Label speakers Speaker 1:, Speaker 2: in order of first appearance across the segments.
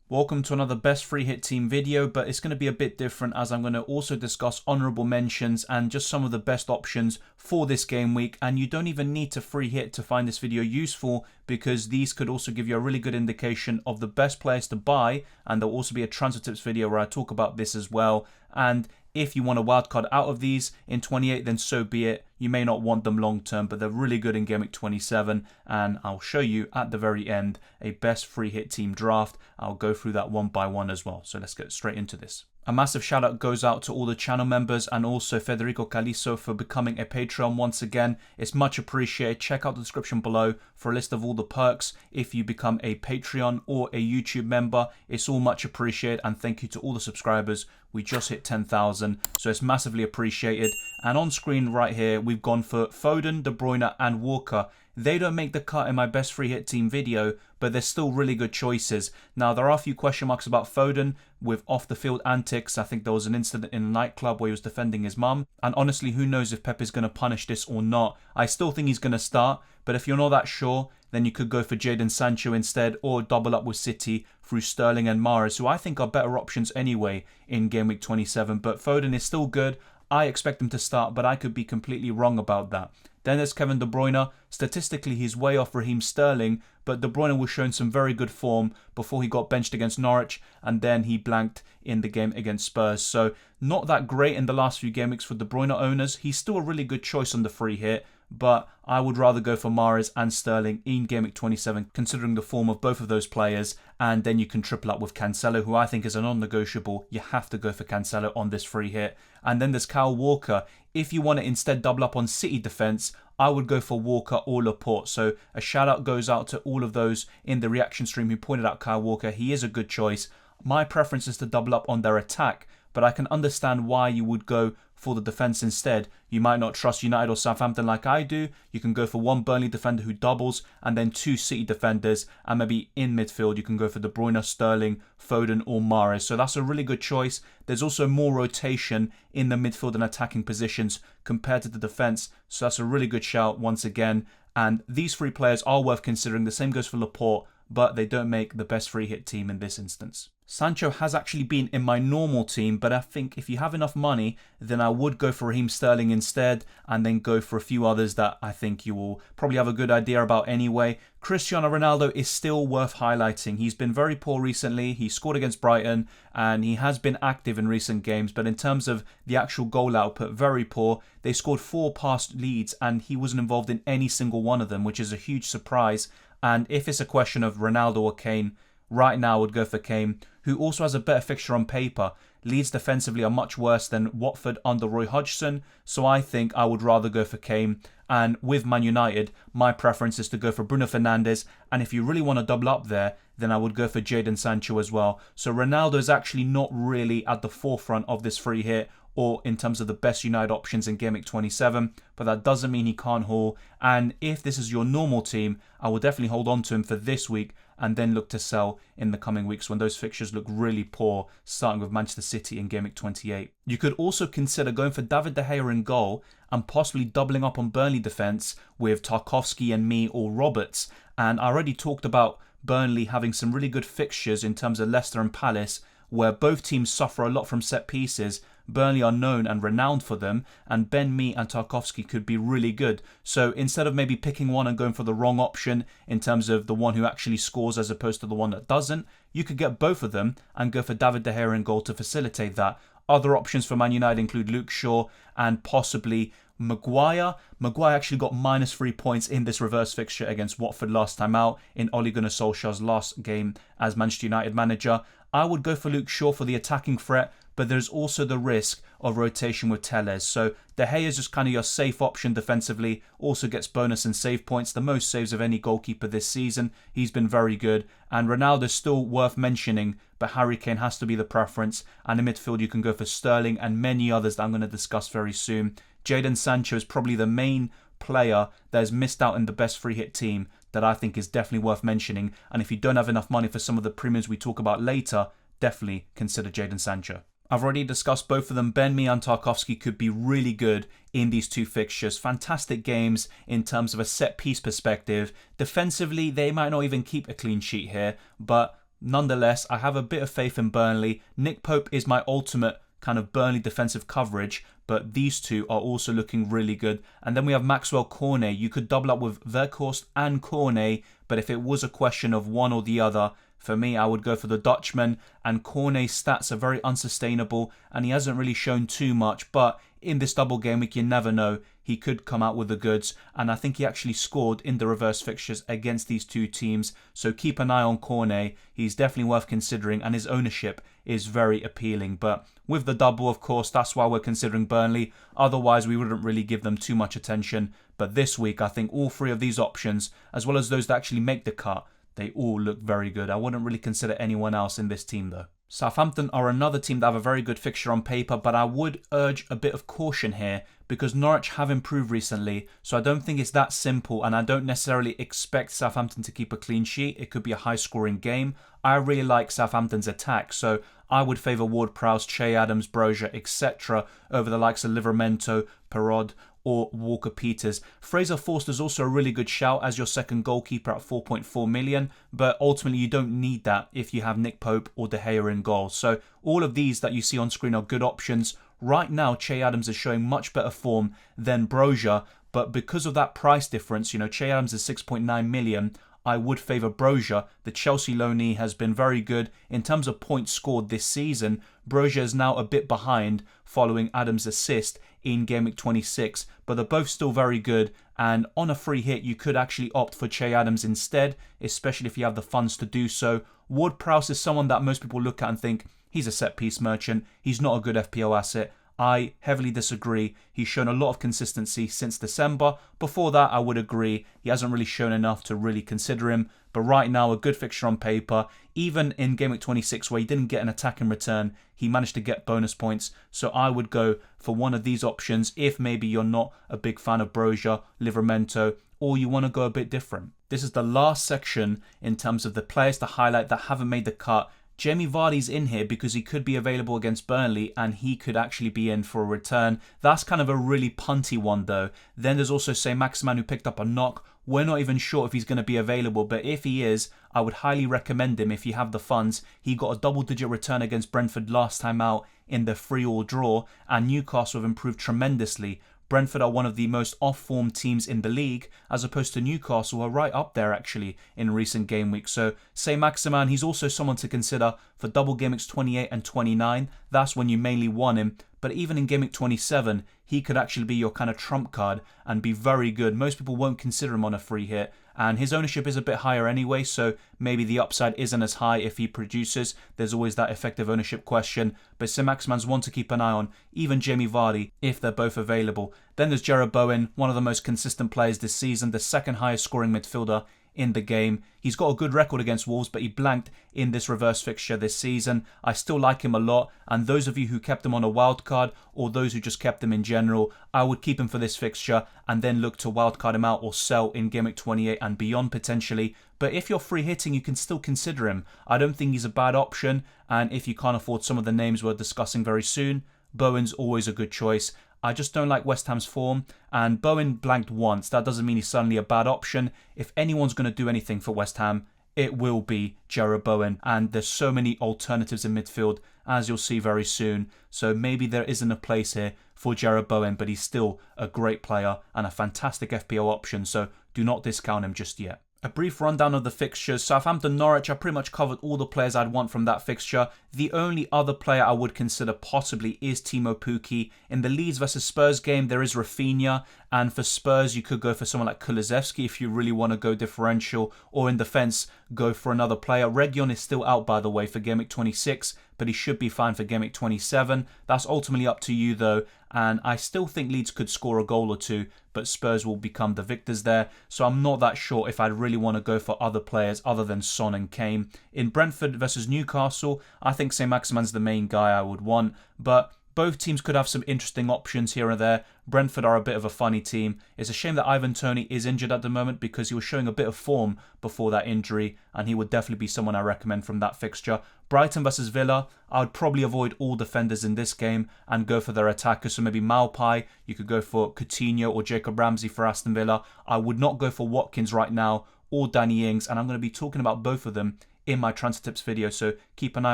Speaker 1: Welcome to another best free hit team video, but it's going to be a bit different as I'm going to also discuss honorable mentions and just some of the best options for this game week. And you don't even need to free hit to find this video useful, because these could also give you a really good indication of the best players to buy, and there'll also be a transfer tips video where I talk about this as well. And if you want a wildcard out of these in 28, then so be it. You may not want them long term, but they're really good in Game Week 27. And I'll show you at the very end a best free hit team draft. I'll go through that one by one as well. So let's get straight into this. A massive shout out goes out to all the channel members and also Federico Caliso for becoming a Patreon once again. It's much appreciated. Check out the description below for a list of all the perks if you become a Patreon or a YouTube member. It's all much appreciated, and thank you to all the subscribers. We just hit 10,000, so it's massively appreciated. And on screen right here, we've gone for Foden, De Bruyne and Walker. They don't make the cut in my best free hit team video, but they're still really good choices. Now, there are a few question marks about Foden with off the field antics. I think there was an incident in a nightclub where he was defending his mum. And honestly, who knows if Pep is going to punish this or not. I still think he's going to start, but if you're not that sure, then you could go for Jadon Sancho instead, or double up with City through Sterling and Mahrez, who I think are better options anyway in Game Week 27. But Foden is still good. I expect him to start, but I could be completely wrong about that. Then there's Kevin De Bruyne. Statistically, he's way off Raheem Sterling, but De Bruyne was showing some very good form before he got benched against Norwich, and then he blanked in the game against Spurs. So not that great in the last few game weeks for De Bruyne owners. He's still a really good choice on the free hit, but I would rather go for Mahrez and Sterling in Game Week 27, considering the form of both of those players. And then you can triple up with Cancelo, who I think is a non-negotiable. You have to go for Cancelo on this free hit. And then there's Kyle Walker. If you want to instead double up on City defence, I would go for Walker or Laporte. So a shout out goes out to all of those in the reaction stream who pointed out Kyle Walker. He is a good choice. My preference is to double up on their attack, but I can understand why you would go for the defence instead. You might not trust United or Southampton like I do. You can go for one Burnley defender who doubles and then two City defenders, and maybe in midfield you can go for De Bruyne, Sterling, Foden or Mahrez. So that's a really good choice. There's also more rotation in the midfield and attacking positions compared to the defence, so that's a really good shout once again. And these three players are worth considering. The same goes for Laporte, but they don't make the best free hit team in this instance. Sancho has actually been in my normal team, but I think if you have enough money, then I would go for Raheem Sterling instead, and then go for a few others that I think you will probably have a good idea about anyway. Cristiano Ronaldo is still worth highlighting. He's been very poor recently. He scored against Brighton, and he has been active in recent games, but in terms of the actual goal output, very poor. They scored 4 past leads, and he wasn't involved in any single one of them, which is a huge surprise. And if it's a question of Ronaldo or Kane, right now I would go for Kane, who also has a better fixture on paper. Leeds defensively are much worse than Watford under Roy Hodgson, so I think I would rather go for Kane. And with Man United, my preference is to go for Bruno Fernandes, and if you really want to double up there, then I would go for Jadon Sancho as well. So Ronaldo is actually not really at the forefront of this free hit, or in terms of the best United options in Game Week 27, but that doesn't mean he can't haul. And if this is your normal team, I will definitely hold on to him for this week and then look to sell in the coming weeks when those fixtures look really poor, starting with Manchester City in Game Week 28. You could also consider going for David De Gea in goal and possibly doubling up on Burnley defence with Tarkowski and me or Roberts. And I already talked about Burnley having some really good fixtures in terms of Leicester and Palace, where both teams suffer a lot from set pieces. Burnley are known and renowned for them, and Ben Mee and Tarkowski could be really good. So instead of maybe picking one and going for the wrong option in terms of the one who actually scores as opposed to the one that doesn't, you could get both of them and go for David De Gea in goal to facilitate that. Other options for Man United include Luke Shaw and possibly Maguire. Maguire actually got -3 points in this reverse fixture against Watford last time out in Ole Gunnar Solskjaer's last game as Manchester United manager. I would go for Luke Shaw for the attacking threat, but there's also the risk of rotation with Telles. So De Gea is just kind of your safe option defensively, also gets bonus and save points, the most saves of any goalkeeper this season. He's been very good. And Ronaldo's still worth mentioning, but Harry Kane has to be the preference. And in midfield you can go for Sterling and many others that I'm going to discuss very soon. Jadon Sancho is probably the main player that has missed out in the best free hit team that I think is definitely worth mentioning. And if you don't have enough money for some of the premiums we talk about later, definitely consider Jadon Sancho. I've already discussed both of them. Ben Mee and Tarkowski could be really good in these two fixtures. Fantastic games in terms of a set piece perspective. Defensively, they might not even keep a clean sheet here, but nonetheless, I have a bit of faith in Burnley. Nick Pope is my ultimate kind of Burnley defensive coverage, but these two are also looking really good. And then we have Maxwell Cornet. You could double up with Weghorst and Cornet, but if it was a question of one or the other, for me, I would go for the Dutchman. And Cornet's stats are very unsustainable, and he hasn't really shown too much, but in this double game week, you never know. He could come out with the goods, and I think he actually scored in the reverse fixtures against these two teams. So keep an eye on Cornet. He's definitely worth considering, and his ownership is very appealing. But with the double, of course, that's why we're considering Burnley. Otherwise, we wouldn't really give them too much attention. But this week, I think all three of these options, as well as those that actually make the cut, they all look very good. I wouldn't really consider anyone else in this team, though. Southampton are another team that have a very good fixture on paper, but I would urge a bit of caution here because Norwich have improved recently, so I don't think it's that simple, and I don't necessarily expect Southampton to keep a clean sheet. It could be a high-scoring game. I really like Southampton's attack, so I would favour Ward-Prowse, Che Adams, Brozier, etc. over the likes of Livramento, Perraud, or Walker-Peters. Fraser Forster's also a really good shout as your second goalkeeper at 4.4 million, but ultimately you don't need that if you have Nick Pope or De Gea in goal. So all of these that you see on screen are good options. Right now, Che Adams is showing much better form than Brozier, but because of that price difference, Che Adams is 6.9 million, I would favour Brozier. The Chelsea loanee has been very good in terms of points scored this season. Brozier is now a bit behind following Adams' assist in Game Week 26, but they're both still very good, and on a free hit you could actually opt for Che Adams instead, especially if you have the funds to do so. Ward-Prowse is someone that most people look at and think he's a set-piece merchant, he's not a good FPL asset. I heavily disagree. He's shown a lot of consistency since December. Before that, I would agree. He hasn't really shown enough to really consider him. But right now, a good fixture on paper. Even in Game Week 26, where he didn't get an attack in return, he managed to get bonus points. So I would go for one of these options if maybe you're not a big fan of Brozier, Livramento, or you want to go a bit different. This is the last section in terms of the players to highlight that haven't made the cut. Jamie Vardy's in here because he could be available against Burnley and he could actually be in for a return. That's kind of a really punty one though. Then there's also Saint-Maximin who picked up a knock. We're not even sure if he's going to be available, but if he is, I would highly recommend him if you have the funds. He got a double-digit return against Brentford last time out in the 3-3 draw, and Newcastle have improved tremendously. Brentford are one of the most off-form teams in the league, as opposed to Newcastle, who are right up there actually in recent game weeks. So Saint-Maximin, he's also someone to consider for double game weeks 28 and 29. That's when you mainly want him. But even in game week 27, he could actually be your kind of trump card and be very good. Most people won't consider him on a free hit, and his ownership is a bit higher anyway, so maybe the upside isn't as high if he produces. There's always that effective ownership question, but Saint-Maximin's one to keep an eye on, even Jamie Vardy, if they're both available. Then there's Jarrod Bowen, one of the most consistent players this season, the second highest scoring midfielder in the game. He's got a good record against Wolves, but he blanked in this reverse fixture this season. I still like him a lot, and those of you who kept him on a wildcard, or those who just kept him in general, I would keep him for this fixture and then look to wildcard him out or sell in Game Week 28 and beyond potentially. But if you're free hitting, you can still consider him. I don't think he's a bad option, and if you can't afford some of the names we're discussing very soon, Bowen's always a good choice. I just don't like West Ham's form, and Bowen blanked once. That doesn't mean he's suddenly a bad option. If anyone's going to do anything for West Ham, it will be Jarrod Bowen, and there's so many alternatives in midfield, as you'll see very soon. So maybe there isn't a place here for Jarrod Bowen, but he's still a great player and a fantastic FPL option, so do not discount him just yet. A brief rundown of the fixtures. Southampton-Norwich, I pretty much covered all the players I'd want from that fixture. The only other player I would consider possibly is Timo Pukki. In the Leeds versus Spurs game, there is Rafinha. And for Spurs, you could go for someone like Kulusevski if you really want to go differential. Or in defence, go for another player. Reguilon is still out, by the way, for Game Week 26. But he should be fine for Game Week 27. That's ultimately up to you, though. And I still think Leeds could score a goal or two, but Spurs will become the victors there. So I'm not that sure if I'd really want to go for other players other than Son and Kane. In Brentford versus Newcastle, I think Saint-Maximin's the main guy I would want, but both teams could have some interesting options here and there. Brentford are a bit of a funny team. It's a shame that Ivan Toney is injured at the moment because he was showing a bit of form before that injury, and he would definitely be someone I recommend from that fixture. Brighton versus Villa, I would probably avoid all defenders in this game and go for their attackers. So maybe Maupay, you could go for Coutinho or Jacob Ramsey for Aston Villa. I would not go for Watkins right now or Danny Ings, and I'm going to be talking about both of them in my transfer tips video, so keep an eye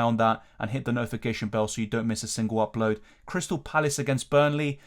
Speaker 1: on that and hit the notification bell so you don't miss a single upload. Crystal Palace against Burnley.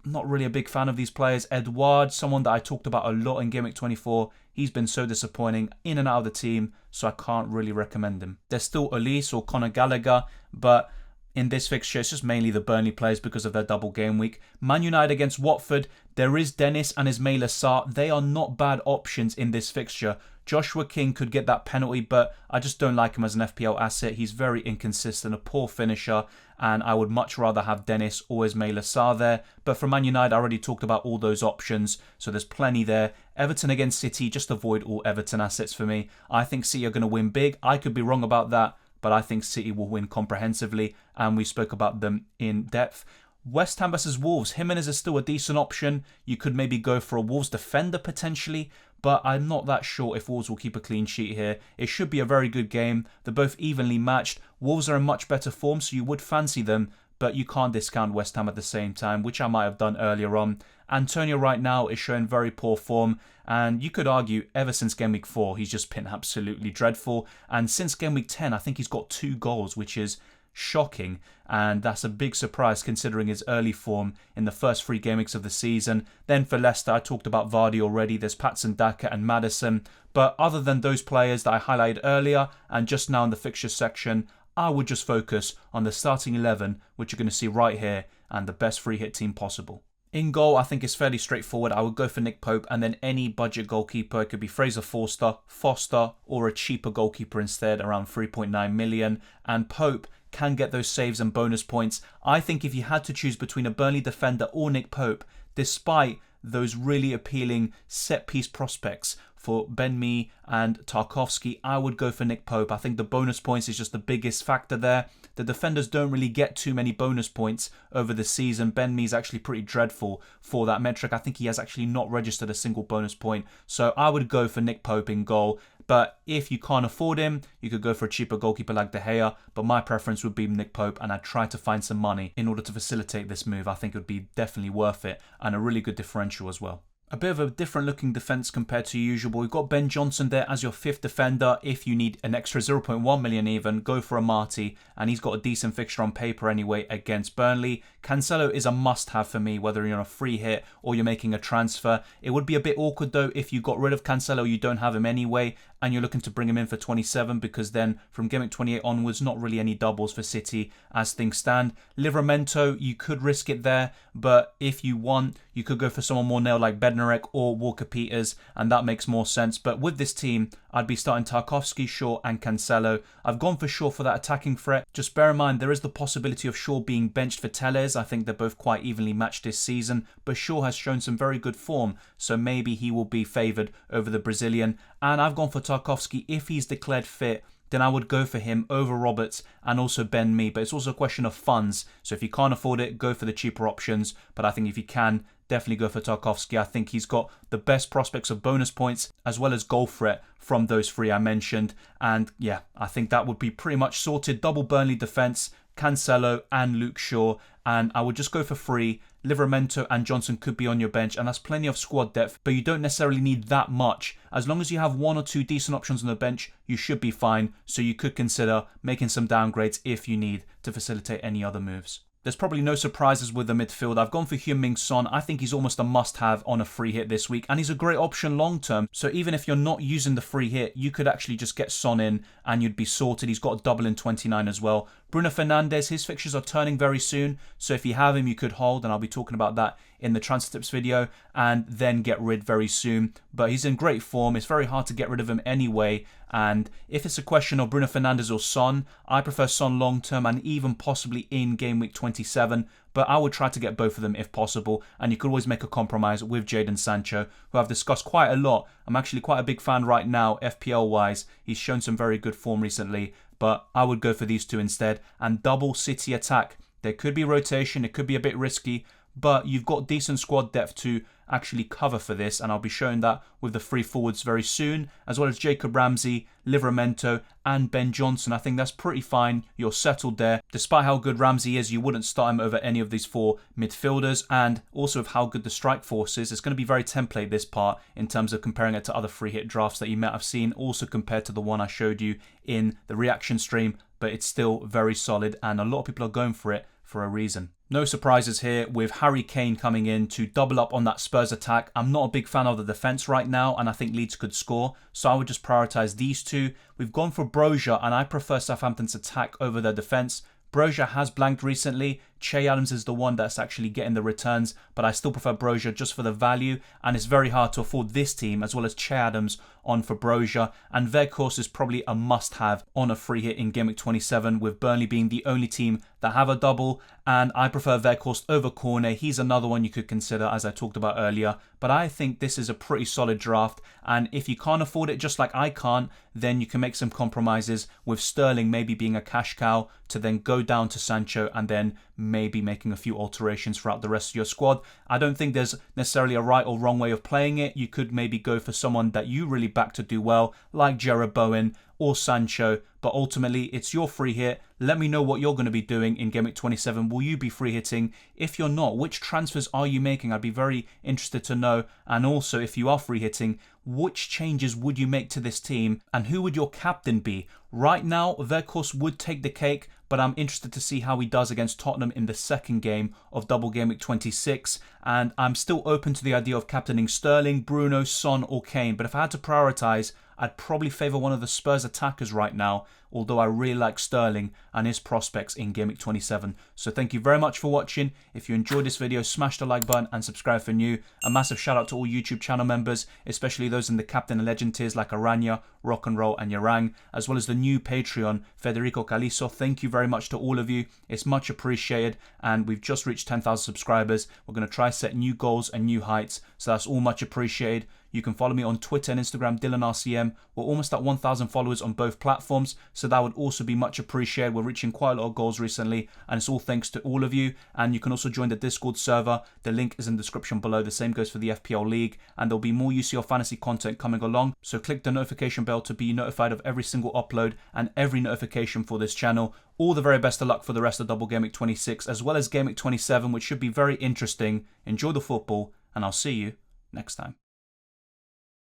Speaker 1: Not really a big fan of these players. Edouard, someone that I talked about a lot in Gameweek 24. He's been so disappointing in and out of the team, so I can't really recommend him. There's still Elise or Conor Gallagher, but in this fixture, it's just mainly the Burnley players because of their double game week. Man United against Watford. There is Dennis and Ismaila Sarr. They are not bad options in this fixture. Joshua King could get that penalty, but I just don't like him as an FPL asset. He's very inconsistent, a poor finisher, and I would much rather have Dennis or Ismaila Sarr there. But for Man United, I already talked about all those options, so there's plenty there. Everton against City, just avoid all Everton assets for me. I think City are going to win big. I could be wrong about that, but I think City will win comprehensively, and we spoke about them in depth. West Ham versus Wolves. Jimenez is still a decent option. You could maybe go for a Wolves defender potentially, but I'm not that sure if Wolves will keep a clean sheet here. It should be a very good game. They're both evenly matched. Wolves are in much better form, so you would fancy them, but you can't discount West Ham at the same time, which I might have done earlier on. Antonio right now is showing very poor form, and you could argue ever since Game Week 4, he's just been absolutely dreadful. And since Game Week 10, I think he's got 2 goals, which is shocking, and that's a big surprise considering his early form in the first 3 game weeks of the season. Then for Leicester, I talked about Vardy already. There's Patson Daka and Maddison, but other than those players that I highlighted earlier and just now in the fixtures section, I would just focus on the starting 11, which you're going to see right here, and the best free hit team possible. In goal, I think it's fairly straightforward. I would go for Nick Pope and then any budget goalkeeper. It could be Fraser Forster, Foster, or a cheaper goalkeeper instead, around 3.9 million. And Pope can get those saves and bonus points. I think if you had to choose between a Burnley defender or Nick Pope, despite those really appealing set-piece prospects for Ben Mee and Tarkowski, I would go for Nick Pope. I think the bonus points is just the biggest factor there. The defenders don't really get too many bonus points over the season. Ben Mee is actually pretty dreadful for that metric. I think he has actually not registered a single bonus point. So I would go for Nick Pope in goal. But if you can't afford him, you could go for a cheaper goalkeeper like De Gea. But my preference would be Nick Pope, and I'd try to find some money in order to facilitate this move. I think it would be definitely worth it, and a really good differential as well. A bit of a different looking defence compared to usual. We've got Ben Johnson there as your 5th defender. If you need an extra 0.1 million even, go for Amati, and he's got a decent fixture on paper anyway against Burnley. Cancelo is a must-have for me, whether you're on a free hit or you're making a transfer. It would be a bit awkward though if you got rid of Cancelo, you don't have him anyway, and you're looking to bring him in for 27, because then from Game Week 28 onwards, not really any doubles for City as things stand. Livramento, you could risk it there, but if you want, you could go for someone more nailed like Bednarek or Walker-Peters, and that makes more sense. But with this team, I'd be starting Tarkowski, Shaw and Cancelo. I've gone for Shaw for that attacking threat. Just bear in mind, there is the possibility of Shaw being benched for Telles. I think they're both quite evenly matched this season, but Shaw has shown some very good form, so maybe he will be favoured over the Brazilian. And I've gone for Tarkowski. If he's declared fit, then I would go for him over Roberts and also Ben Mee. But it's also a question of funds. So if you can't afford it, go for the cheaper options. But I think if you can, definitely go for Tarkowski. I think he's got the best prospects of bonus points as well as goal threat from those 3 I mentioned. And yeah, I think that would be pretty much sorted. Double Burnley defence, Cancelo and Luke Shaw. And I would just go for free. Livramento and Johnson could be on your bench, and that's plenty of squad depth, but you don't necessarily need that much. As long as you have 1 or 2 decent options on the bench, you should be fine, so you could consider making some downgrades if you need to facilitate any other moves. There's probably no surprises with the midfield. I've gone for Heung-min Son. I think he's almost a must-have on a free hit this week, and he's a great option long-term. So even if you're not using the free hit, you could actually just get Son in and you'd be sorted. He's got a double in 29 as well. Bruno Fernandes, his fixtures are turning very soon, so if you have him, you could hold, and I'll be talking about that in the transfer tips video, and then get rid very soon. But he's in great form. It's very hard to get rid of him anyway, and if it's a question of Bruno Fernandes or Son, I prefer Son long term and even possibly in game week 27, but I would try to get both of them if possible, and you could always make a compromise with Jadon Sancho, who I've discussed quite a lot. I'm actually quite a big fan right now, FPL wise. He's shown some very good form recently, but I would go for these 2 instead. And double City attack. There could be rotation, it could be a bit risky, but you've got decent squad depth to actually cover for this, and I'll be showing that with the free forwards very soon, as well as Jacob Ramsey, Livramento, and Ben Johnson. I think that's pretty fine. You're settled there. Despite how good Ramsey is, you wouldn't start him over any of these 4 midfielders, and also with how good the strike force is, it's going to be very template, this part, in terms of comparing it to other free hit drafts that you might have seen, also compared to the one I showed you in the reaction stream, but it's still very solid, and a lot of people are going for it for a reason. No surprises here with Harry Kane coming in to double up on that Spurs attack. I'm not a big fan of the defence right now, and I think Leeds could score, so I would just prioritise these 2. We've gone for Broja, and I prefer Southampton's attack over their defence. Broja has blanked recently. Che Adams is the one that's actually getting the returns, but I still prefer Broja just for the value, and it's very hard to afford this team as well as Che Adams on for Broja, and Weghorst is probably a must-have on a free hit in Gameweek 27, with Burnley being the only team that have a double, and I prefer Weghorst over Cornet. He's another one you could consider, as I talked about earlier, but I think this is a pretty solid draft, and if you can't afford it just like I can't, then you can make some compromises with Sterling maybe being a cash cow to then go down to Sancho and then maybe making a few alterations throughout the rest of your squad. I don't think there's necessarily a right or wrong way of playing it. You could maybe go for someone that you really back to do well, like Jarrod Bowen or Sancho, but ultimately it's your free hit. Let me know what you're going to be doing in Gameweek 27. Will you be free hitting? If you're not, which transfers are you making? I'd be very interested to know. And also, if you are free hitting, which changes would you make to this team, and who would your captain be? Right now, Weghorst would take the cake, but I'm interested to see how he does against Tottenham in the second game of Double Game Week 26, and I'm still open to the idea of captaining Sterling, Bruno, Son or Kane, but if I had to prioritise, I'd probably favour one of the Spurs attackers right now, although I really like Sterling and his prospects in Game Week 27. So thank you very much for watching. If you enjoyed this video, smash the like button and subscribe for new. A massive shout out to all YouTube channel members, especially those in the Captain and Legend tiers like Aranya, Rock and Roll and Yarang, as well as the new Patreon, Federico Caliso. Thank you very much to all of you. It's much appreciated, and we've just reached 10,000 subscribers. We're going to try set new goals and new heights, so that's all much appreciated. You can follow me on Twitter and Instagram, DylanRCM. We're almost at 1,000 followers on both platforms, so that would also be much appreciated. We're reaching quite a lot of goals recently, and it's all thanks to all of you. And you can also join the Discord server. The link is in the description below. The same goes for the FPL League, and there'll be more UCL fantasy content coming along. So click the notification bell to be notified of every single upload and every notification for this channel. All the very best of luck for the rest of Double Game Week 26, as well as Game Week 27, which should be very interesting. Enjoy the football, and I'll see you next time.